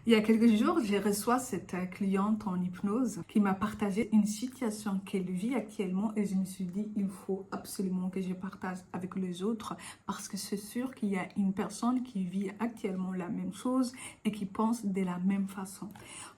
Il y a quelques jours, j'ai reçu cette cliente en hypnose qui m'a partagé une situation qu'elle vit actuellement et je me suis dit, il faut absolument que je partage avec les autres parce que c'est sûr qu'il y a une personne qui vit actuellement la même chose et qui pense de la même façon.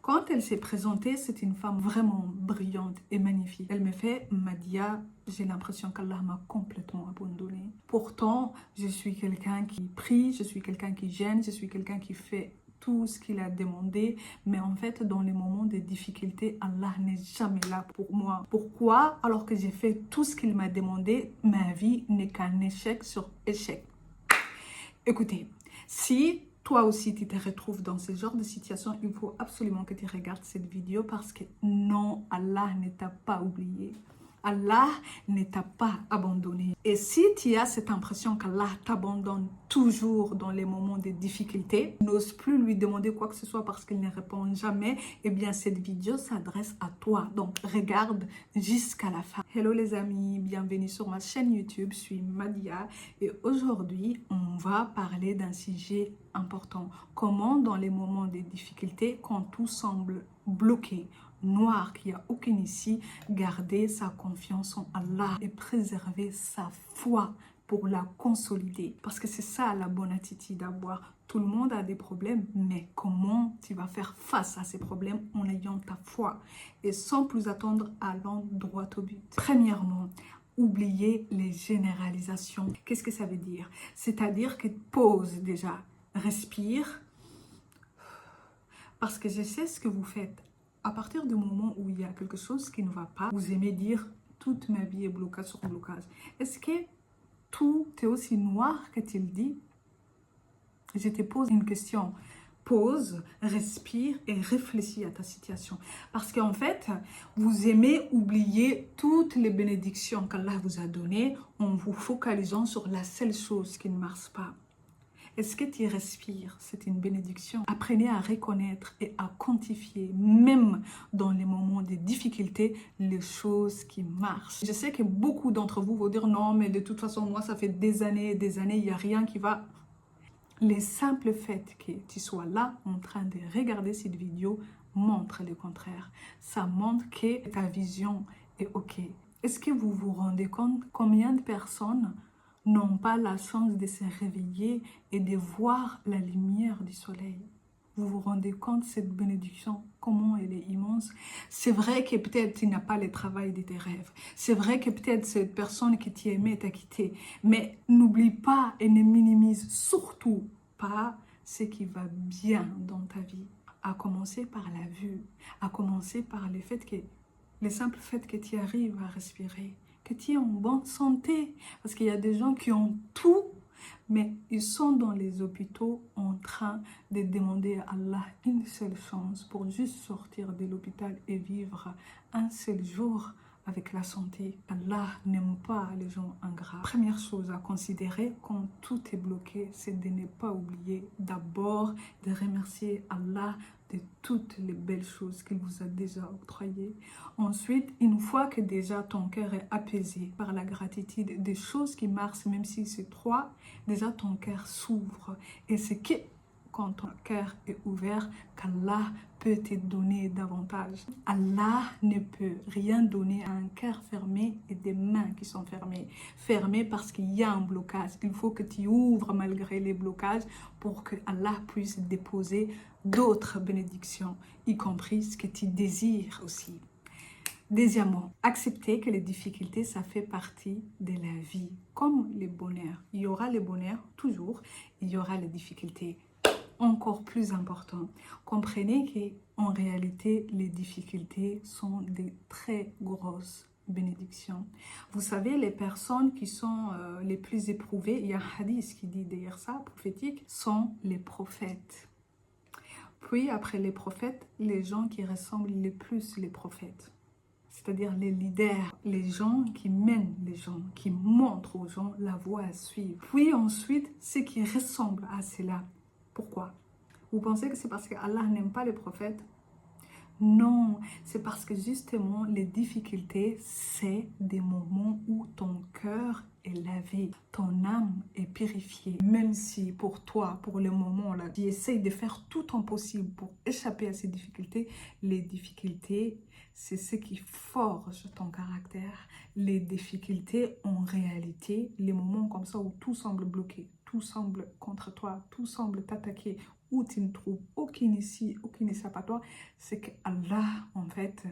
Quand elle s'est présentée, c'est une femme vraiment brillante et magnifique. Elle me fait, Madia, j'ai l'impression qu'Allah m'a complètement abandonnée. Pourtant, je suis quelqu'un qui prie, je suis quelqu'un qui gêne, je suis quelqu'un qui fait tout ce qu'il a demandé, mais en fait, dans les moments de difficulté, Allah n'est jamais là pour moi. Pourquoi? Alors que j'ai fait tout ce qu'il m'a demandé, ma vie n'est qu'un échec sur échec. Écoutez, si toi aussi tu te retrouves dans ce genre de situation, il faut absolument que tu regardes cette vidéo parce que non, Allah ne t'a pas oublié. Allah ne t'a pas abandonné. Et si tu as cette impression qu'Allah t'abandonne toujours dans les moments de difficulté, n'ose plus lui demander quoi que ce soit parce qu'il ne répond jamais, eh bien cette vidéo s'adresse à toi. Donc regarde jusqu'à la fin. Hello les amis, bienvenue sur ma chaîne YouTube, je suis Madia et aujourd'hui on va parler d'un sujet important. Comment dans les moments de difficulté, quand tout semble bloqué, noir, qu'il n'y a aucune issue, garder sa confiance en Allah et préserver sa foi pour la consolider. Parce que c'est ça la bonne attitude à avoir. Tout le monde a des problèmes, mais comment tu vas faire face à ces problèmes en ayant ta foi et sans plus attendre, allant droit au but. Premièrement, oublier les généralisations. Qu'est-ce que ça veut dire? C'est-à-dire que pause déjà, respire, parce que je sais ce que vous faites. À partir du moment où il y a quelque chose qui ne va pas, vous aimez dire toute ma vie est blocage sur blocage. Est-ce que tout est aussi noir que tu le dis? Je te pose une question. Pause, respire et réfléchis à ta situation. Parce qu'en fait, vous aimez oublier toutes les bénédictions qu'Allah vous a données en vous focalisant sur la seule chose qui ne marche pas. Est-ce que tu respires? C'est une bénédiction. Apprenez à reconnaître et à quantifier, même dans les moments de difficulté, les choses qui marchent. Je sais que beaucoup d'entre vous vont dire non, mais de toute façon, moi, ça fait des années, il n'y a rien qui va. Les simples faits que tu sois là en train de regarder cette vidéo montrent le contraire. Ça montre que ta vision est OK. Est-ce que vous vous rendez compte combien de personnes n'ont pas la chance de se réveiller et de voir la lumière du soleil? Vous vous rendez compte cette bénédiction, comment elle est immense? C'est vrai que peut-être tu n'as pas le travail de tes rêves. C'est vrai que peut-être cette personne que tu aimais t'a quitté. Mais n'oublie pas et ne minimise surtout pas ce qui va bien dans ta vie. À commencer par la vue, à commencer par le simple fait que tu arrives à respirer, que tu es en bonne santé. Parce qu'il y a des gens qui ont tout, mais ils sont dans les hôpitaux en train de demander à Allah une seule chance pour juste sortir de l'hôpital et vivre un seul jour avec la santé. Allah n'aime pas les gens ingrats. Première chose à considérer quand tout est bloqué, c'est de ne pas oublier d'abord de remercier Allah de toutes les belles choses qu'il vous a déjà octroyées. Ensuite, une fois que déjà ton cœur est apaisé par la gratitude des choses qui marchent, même si c'est toi, déjà ton cœur s'ouvre. Et c'est que quand ton cœur est ouvert, qu'Allah peut te donner davantage. Allah ne peut rien donner à un cœur fermé et des mains qui sont fermées. Fermées parce qu'il y a un blocage. Il faut que tu ouvres malgré les blocages pour que Allah puisse déposer d'autres bénédictions, y compris ce que tu désires aussi. Deuxièmement, accepter que les difficultés, ça fait partie de la vie. Comme les bonheurs. Il y aura les bonheurs, toujours. Il y aura les difficultés. Encore plus important, comprenez qu'en réalité, les difficultés sont des très grosses bénédictions. Vous savez, les personnes qui sont les plus éprouvées, il y a un hadith qui dit d'ailleurs ça, prophétique, sont les prophètes. Puis après les prophètes, les gens qui ressemblent le plus les prophètes. C'est-à-dire les leaders, les gens qui mènent les gens, qui montrent aux gens la voie à suivre. Puis ensuite, ceux qui ressemblent à cela. Pourquoi? Vous pensez que c'est parce que Allah n'aime pas les prophètes? Non, c'est parce que justement, les difficultés, c'est des moments où ton cœur est lavé, ton âme est purifiée. Même si pour toi, pour le moment là, tu essayes de faire tout ton possible pour échapper à ces difficultés, les difficultés, c'est ce qui forge ton caractère. Les difficultés, en réalité, les moments comme ça où tout semble bloqué, tout semble contre toi, tout semble t'attaquer, où tu ne trouves aucune issue, aucune échappatoire, c'est que Allah, en fait,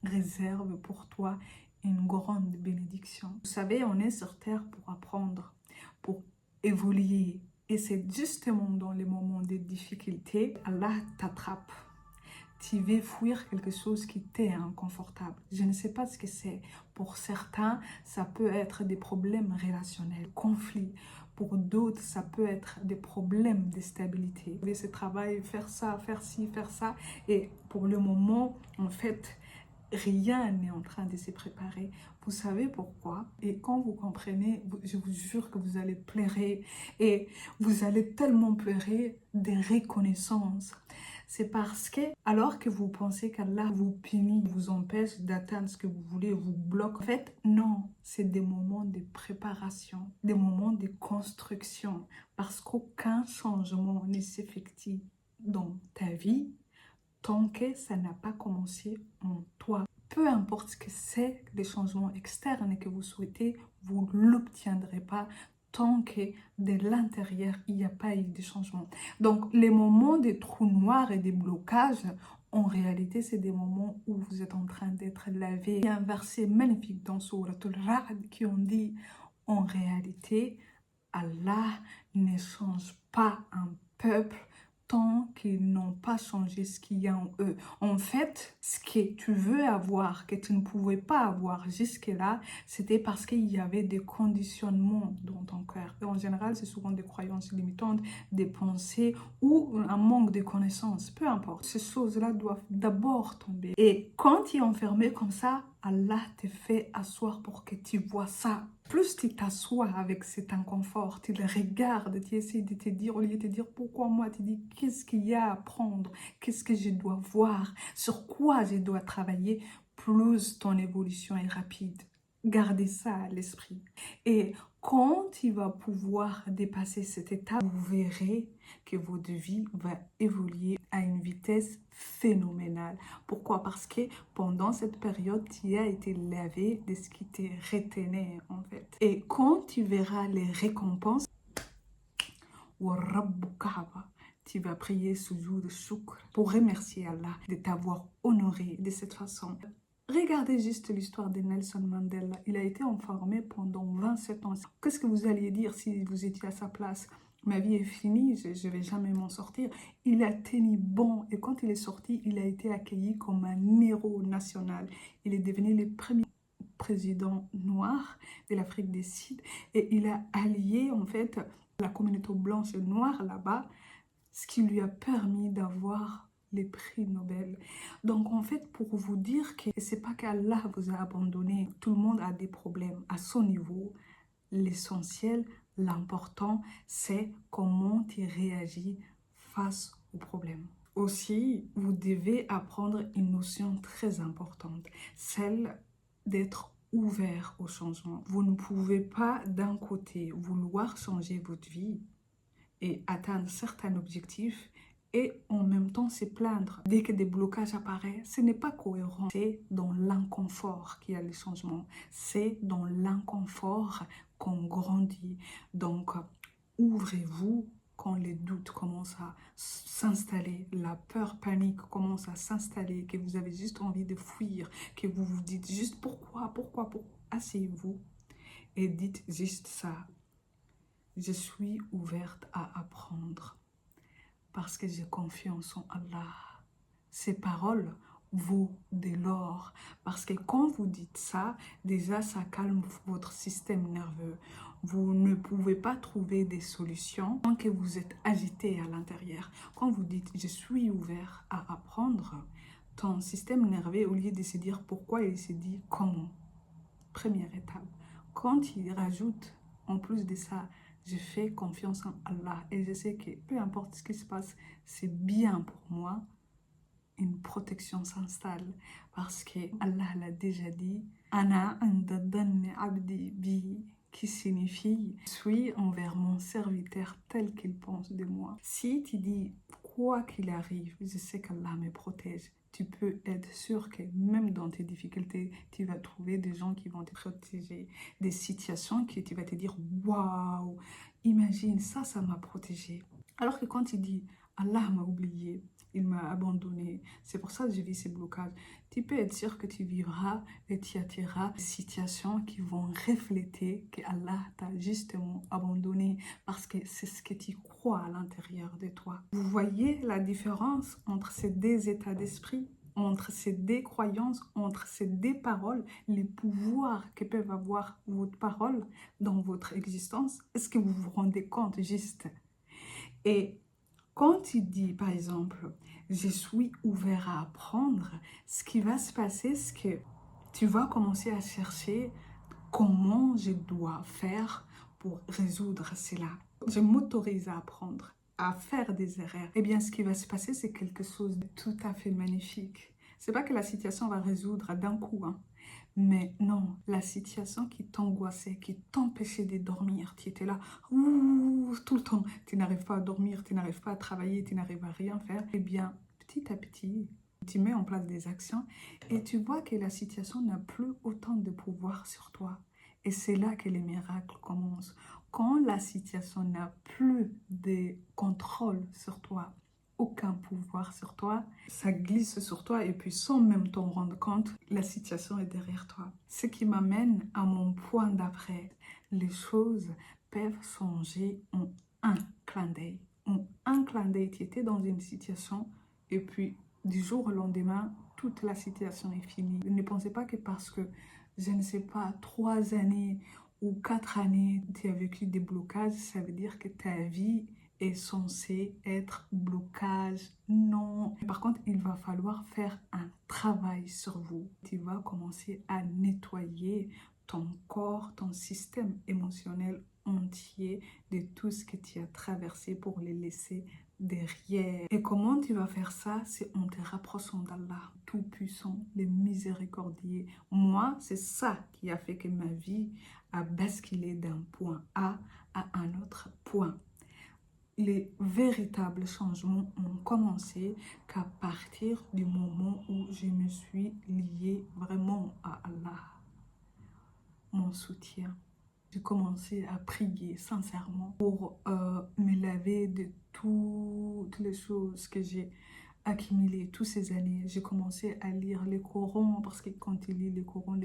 réserve pour toi une grande bénédiction. Vous savez, on est sur terre pour apprendre, pour évoluer. Et c'est justement dans les moments de difficulté, Allah t'attrape. Tu veux fuir quelque chose qui t'est inconfortable. Je ne sais pas ce que c'est. Pour certains, ça peut être des problèmes relationnels, conflits. Pour d'autres, ça peut être des problèmes de stabilité. Vous ce travail, faire ça, faire ci, faire ça. Et pour le moment, en fait, rien n'est en train de se préparer. Vous savez pourquoi? Et quand vous comprenez, je vous jure que vous allez pleurer. Et vous allez tellement pleurer de reconnaissance. C'est parce que, alors que vous pensez qu'Allah vous punit, vous empêche d'atteindre ce que vous voulez, vous bloque, en fait, non, c'est des moments de préparation, des moments de construction. Parce qu'aucun changement ne s'effectue dans ta vie tant que ça n'a pas commencé en toi. Peu importe ce que c'est, les changements externes que vous souhaitez, vous ne l'obtiendrez pas tant que de l'intérieur, il n'y a pas eu de changement. Donc, les moments des trous noirs et des blocages, en réalité, c'est des moments où vous êtes en train d'être lavé. Il y a un verset magnifique dans Souratul Ra'd qui on dit, en réalité, Allah ne change pas un peuple tant qu'ils n'ont pas changé ce qu'il y a en eux. En fait, ce que tu veux avoir, que tu ne pouvais pas avoir jusque-là, c'était parce qu'il y avait des conditionnements dans ton cœur. Et en général, c'est souvent des croyances limitantes, des pensées ou un manque de connaissances. Peu importe. Ces choses-là doivent d'abord tomber. Et quand tu es enfermé comme ça, Allah te fait asseoir pour que tu vois ça. Plus tu t'assois avec cet inconfort, tu le regardes, tu essaies de te dire, au lieu de te dire pourquoi moi, tu dis qu'est-ce qu'il y a à apprendre, qu'est-ce que je dois voir, sur quoi je dois travailler, plus ton évolution est rapide. Gardez ça à l'esprit. Et quand tu vas pouvoir dépasser cette étape, vous verrez que votre vie va évoluer à une vitesse phénoménale. Pourquoi? Parce que pendant cette période, tu as été lavé de ce qui te retenait en fait. Et quand tu verras les récompenses, tu vas prier ce jour de shukr pour remercier Allah de t'avoir honoré de cette façon. Regardez juste l'histoire de Nelson Mandela. Il a été enfermé pendant 27 ans. Qu'est-ce que vous alliez dire si vous étiez à sa place? Ma vie est finie, je ne vais jamais m'en sortir. Il a tenu bon et quand il est sorti, il a été accueilli comme un héros national. Il est devenu le premier président noir de l'Afrique du Sud et il a allié en fait la communauté blanche et noire là-bas, ce qui lui a permis d'avoir les prix Nobel. Donc en fait, pour vous dire que c'est pas qu'Allah vous a abandonné, tout le monde a des problèmes à son niveau. L'essentiel, l'important, c'est comment tu réagis face aux problèmes. Aussi, vous devez apprendre une notion très importante, celle d'être ouvert au changement. Vous ne pouvez pas d'un côté vouloir changer votre vie et atteindre certains objectifs et en même temps se plaindre. Dès que des blocages apparaissent, ce n'est pas cohérent. C'est dans l'inconfort qu'il y a le changement. C'est dans l'inconfort qu'on grandit. Donc, ouvrez-vous quand les doutes commencent à s'installer, la peur, panique commence à s'installer, que vous avez juste envie de fuir, que vous vous dites juste pourquoi. Asseyez-vous et dites juste ça. Je suis ouverte à apprendre parce que j'ai confiance en Allah. Ces paroles vaut de l'or parce que quand vous dites ça, déjà ça calme votre système nerveux. Vous ne pouvez pas trouver des solutions tant que vous êtes agité à l'intérieur. Quand vous dites je suis ouvert à apprendre, ton système nerveux, au lieu de se dire pourquoi, il se dit comment. Première étape. Quand il rajoute en plus de ça, je fais confiance en Allah et je sais que peu importe ce qui se passe, c'est bien pour moi. une protection s'installe parce que Allah l'a déjà dit, Ana inda dhanni abdi bi, qui signifie je suis envers mon serviteur tel qu'il pense de moi. Si tu dis quoi qu'il arrive, je sais qu'Allah me protège. Tu peux être sûr que même dans tes difficultés, tu vas trouver des gens qui vont te protéger, des situations que tu vas te dire waouh, imagine ça m'a protégé. Alors que quand tu dis Allah m'a oublié, il m'a abandonné, c'est pour ça que je vis ces blocages, tu peux être sûr que tu vivras et tu attireras des situations qui vont refléter que Allah t'a justement abandonné parce que c'est ce que tu crois à l'intérieur de toi. Vous voyez la différence entre ces deux états d'esprit, entre ces deux croyances, entre ces deux paroles, les pouvoirs que peuvent avoir vos paroles dans votre existence? Est-ce que vous vous rendez compte juste? Et quand tu dis, par exemple, je suis ouvert à apprendre, ce qui va se passer, c'est que tu vas commencer à chercher comment je dois faire pour résoudre cela. Je m'autorise à apprendre, à faire des erreurs. Eh bien, ce qui va se passer, c'est quelque chose de tout à fait magnifique. C'est pas que la situation va résoudre d'un coup, hein. Mais non, la situation qui t'angoissait, qui t'empêchait de dormir, tu étais là, ouh, tout le temps, tu n'arrives pas à dormir, tu n'arrives pas à travailler, tu n'arrives à rien faire. Eh bien, petit à petit, tu mets en place des actions et tu vois que la situation n'a plus autant de pouvoir sur toi. Et c'est là que les miracles commencent. Quand la situation n'a plus de contrôle sur toi, aucun pouvoir sur toi, ça glisse sur toi et puis sans même t'en rendre compte, la situation est derrière toi. Ce qui m'amène à mon point d'après. Les choses peuvent changer en un clin d'œil. En un clin d'œil, tu étais dans une situation et puis du jour au lendemain, toute la situation est finie. Ne pensez pas que parce que, je ne sais pas, 3 années ou 4 années, tu as vécu des blocages, ça veut dire que ta vie est censé être blocage. Non. Par contre, il va falloir faire un travail sur vous. Tu vas commencer à nettoyer ton corps, ton système émotionnel entier de tout ce que tu as traversé pour les laisser derrière. Et comment tu vas faire ça? C'est en te rapprochant d'Allah, tout-puissant, le miséricordieux. Moi, c'est ça qui a fait que ma vie a basculé d'un point A à un autre point. Les véritables changements ont commencé qu'à partir du moment où je me suis liée vraiment à Allah, mon soutien. J'ai commencé à prier sincèrement pour me laver de toutes les choses que j'ai accumulées toutes ces années. J'ai commencé à lire le Coran parce que quand tu lis le Coran,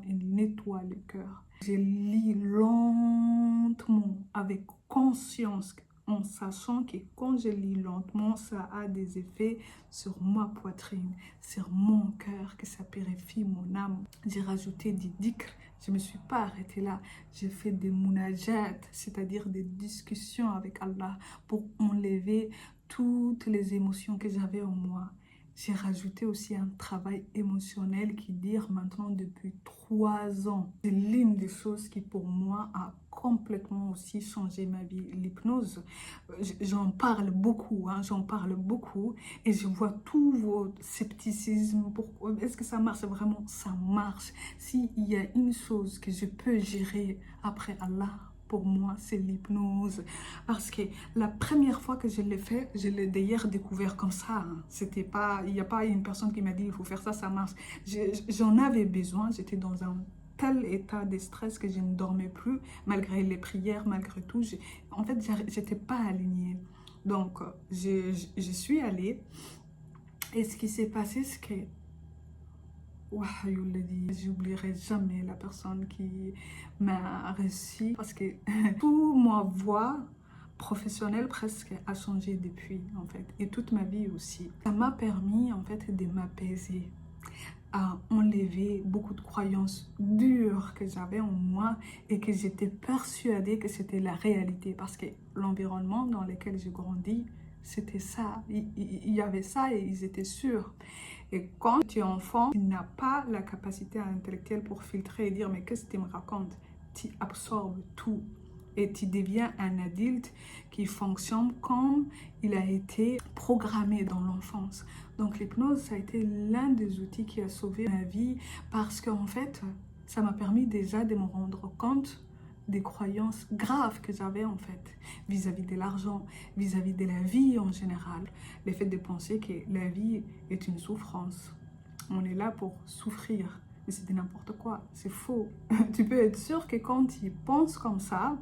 il nettoie le cœur. Je lis lentement, avec conscience, en sachant que quand je lis lentement, ça a des effets sur ma poitrine, sur mon cœur, que ça purifie mon âme. J'ai rajouté des dhikr, je ne me suis pas arrêtée là. J'ai fait des munajat, c'est-à-dire des discussions avec Allah pour enlever toutes les émotions que j'avais en moi. J'ai rajouté aussi un travail émotionnel qui dure maintenant depuis 3 ans. C'est l'une des choses qui pour moi a complètement aussi changé ma vie. L'hypnose, j'en parle beaucoup, hein, j'en parle beaucoup et je vois tout vos scepticismes. Pourquoi est-ce que ça marche vraiment? Ça marche. S'il y a une chose que je peux gérer après Allah, pour moi, c'est l'hypnose. Parce que la première fois que je l'ai fait, je l'ai d'ailleurs découvert comme ça. Hein. C'était pas, il n'y a pas une personne qui m'a dit, il faut faire ça, ça marche. J'en avais besoin, j'étais dans un tel état de stress que je ne dormais plus, malgré les prières, malgré tout. En fait, j'étais pas alignée. Donc, je suis allée. Et ce qui s'est passé, c'est que j'oublierai jamais la personne qui m'a reçu parce que toute ma voix professionnelle presque a changé depuis en fait et toute ma vie aussi. Ça m'a permis en fait de m'apaiser, à enlever beaucoup de croyances dures que j'avais en moi et que j'étais persuadée que c'était la réalité parce que l'environnement dans lequel j'ai grandi, c'était ça, il y avait ça et ils étaient sûrs. Et quand tu es enfant, tu n'as pas la capacité intellectuelle pour filtrer et dire mais qu'est-ce que tu me racontes? Tu absorbes tout. et tu deviens un adulte qui fonctionne comme il a été programmé dans l'enfance. Donc l'hypnose, ça a été l'un des outils qui a sauvé ma vie parce qu'en fait, ça m'a permis déjà de me rendre compte des croyances graves que j'avais en fait vis-à-vis de l'argent, vis-à-vis de la vie en général. Le fait de penser que la vie est une souffrance. On est là pour souffrir. Mais c'est n'importe quoi, c'est faux. Tu peux être sûr que quand tu penses comme ça,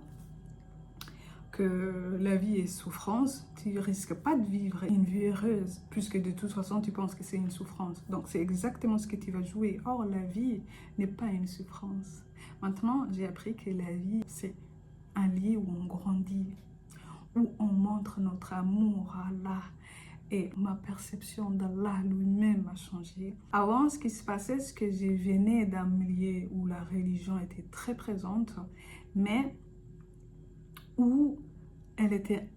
que la vie est souffrance, tu risques pas de vivre une vie heureuse, puisque de toute façon tu penses que c'est une souffrance. Donc c'est exactement ce que tu vas jouer. Or, la vie n'est pas une souffrance. Maintenant, j'ai appris que la vie, c'est un lieu où on grandit, où on montre notre amour à Allah. Et ma perception d'Allah lui-même a changé. Avant, ce qui se passait, c'est que je venais d'un milieu où la religion était très présente, mais où elle était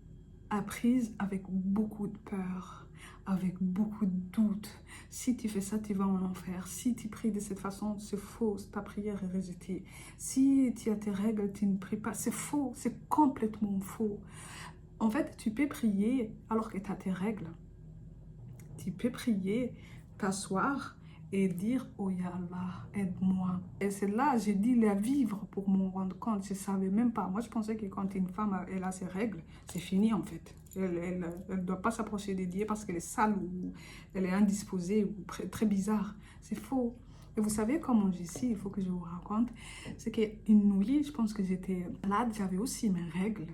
apprise avec beaucoup de peur, avec beaucoup de doutes. Si tu fais ça, tu vas en enfer. Si tu pries de cette façon, c'est faux, ta prière est rejetée. Si tu as tes règles, tu ne pries pas, c'est faux, c'est complètement faux. En fait, tu peux prier alors que tu as tes règles. Tu peux prier, t'asseoir et dire « Oh ya Allah, aide-moi ». Et c'est là, j'ai dit la vivre pour m'en rendre compte. Je ne savais même pas. Moi, je pensais que quand une femme elle a ses règles, c'est fini en fait. Elle ne doit pas s'approcher des dieux parce qu'elle est sale ou elle est indisposée ou très bizarre. C'est faux. Et vous savez comment j'ai su, il faut que je vous raconte, c'est qu'une nuit, je pense que j'étais malade, j'avais aussi mes règles.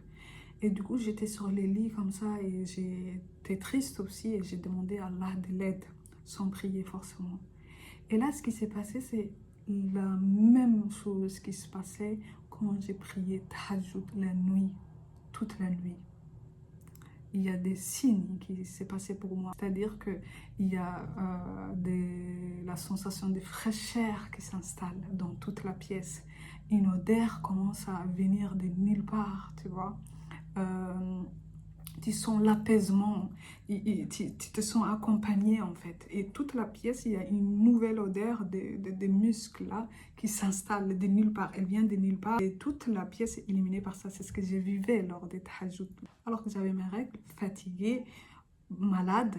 Et du coup, j'étais sur les lits comme ça et j'étais triste aussi et j'ai demandé à Allah de l'aide sans prier forcément. Et là, ce qui s'est passé, c'est la même chose qui se passait quand j'ai prié Tahajjud la nuit, toute la nuit. Il y a des signes qui s'est passé pour moi. C'est-à-dire qu'il y a la sensation de fraîcheur qui s'installe dans toute la pièce. Une odeur commence à venir de nulle part, tu vois. Tu sens l'apaisement, tu te sens accompagné en fait. Et toute la pièce, il y a une nouvelle odeur de muscles là qui s'installe de nulle part. Elle vient de nulle part et toute la pièce est illuminée par ça. C'est ce que j'ai vécu lors des tahajjud. Alors que j'avais mes règles, fatiguée, malade,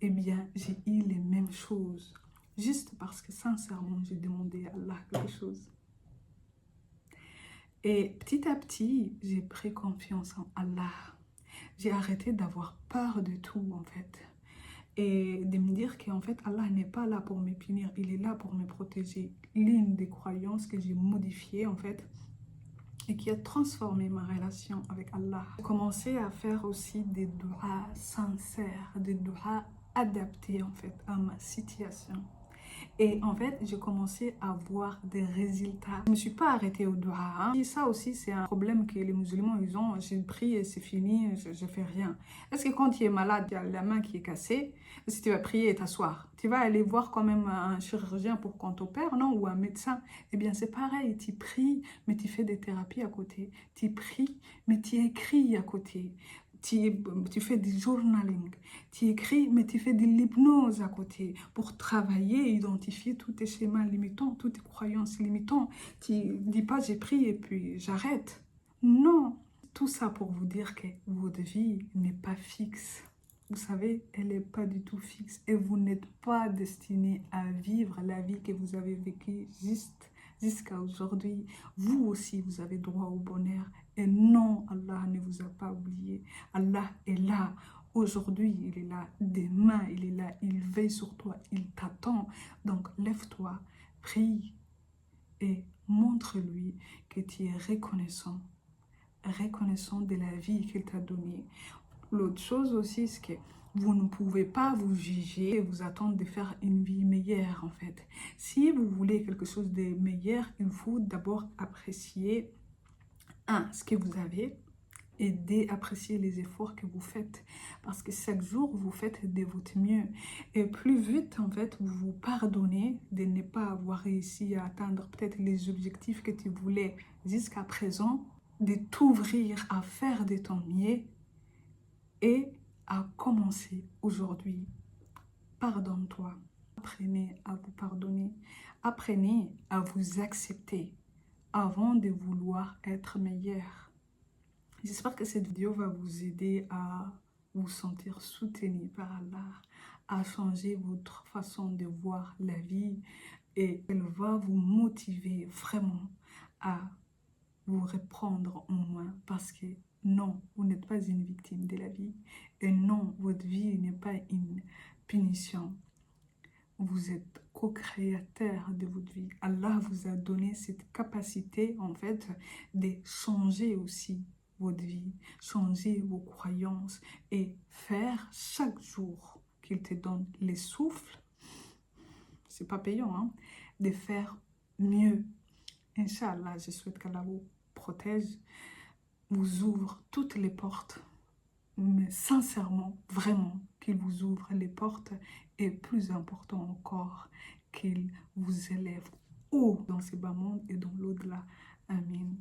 eh bien j'ai eu les mêmes choses. Juste parce que sincèrement, j'ai demandé à Allah quelque chose. Et petit à petit, j'ai pris confiance en Allah. J'ai arrêté d'avoir peur de tout en fait. Et de me dire qu'en fait, Allah n'est pas là pour me punir, il est là pour me protéger. L'une des croyances que j'ai modifiées en fait, et qui a transformé ma relation avec Allah. J'ai commencé à faire aussi des doigts sincères, des doigts adaptés en fait à ma situation. Et en fait, j'ai commencé à voir des résultats. Je ne me suis pas arrêtée au doigt. Hein. Et ça aussi, c'est un problème que les musulmans, ils ont. J'ai pris et c'est fini, je ne fais rien. Est-ce que quand tu es malade, tu as la main qui est cassée, si tu vas prier et t'asseoir, tu vas aller voir quand même un chirurgien pour qu'on t'opère, non? Ou un médecin. Eh bien, c'est pareil. Tu pries, mais tu fais des thérapies à côté. Tu pries, mais tu écris à côté. Tu fais du journaling, tu écris, mais tu fais de l'hypnose à côté pour travailler, identifier tous tes schémas limitants, toutes tes croyances limitantes. Tu ne dis pas j'ai pris et puis j'arrête. Non, tout ça pour vous dire que votre vie n'est pas fixe. Vous savez, elle n'est pas du tout fixe et vous n'êtes pas destiné à vivre la vie que vous avez vécue jusqu'à aujourd'hui. Vous aussi, vous avez droit au bonheur. Et non, Allah ne vous a pas oublié. Allah est là. Aujourd'hui, il est là. Demain, il est là. Il veille sur toi. Il t'attend. Donc, lève-toi, prie et montre-lui que tu es reconnaissant. Reconnaissant de la vie qu'il t'a donnée. L'autre chose aussi, c'est que vous ne pouvez pas vous juger et vous attendre de faire une vie meilleure en fait. Si vous voulez quelque chose de meilleur, il faut d'abord apprécier ce que vous avez et d'apprécier les efforts que vous faites. Parce que chaque jour, vous faites de votre mieux. Et plus vite, en fait, vous vous pardonnez de ne pas avoir réussi à atteindre peut-être les objectifs que tu voulais jusqu'à présent, de t'ouvrir à faire de ton mieux et à commencer aujourd'hui. Pardonne-toi. Apprenez à vous pardonner. Apprenez à vous accepter avant de vouloir être meilleur. J'espère que cette vidéo va vous aider à vous sentir soutenu par Allah, à changer votre façon de voir la vie et elle va vous motiver vraiment à vous reprendre en main parce que non, vous n'êtes pas une victime de la vie et non, votre vie n'est pas une punition. Vous êtes co-créateur de votre vie. Allah vous a donné cette capacité en fait de changer aussi votre vie, changer vos croyances et faire chaque jour qu'il te donne les souffles, c'est pas payant, hein, de faire mieux. Inch'Allah, je souhaite qu'Allah vous protège, vous ouvre toutes les portes, mais sincèrement, vraiment, qu'il vous ouvre les portes et plus important encore, qu'il vous élève haut dans ce bas monde et dans l'au-delà. Amin.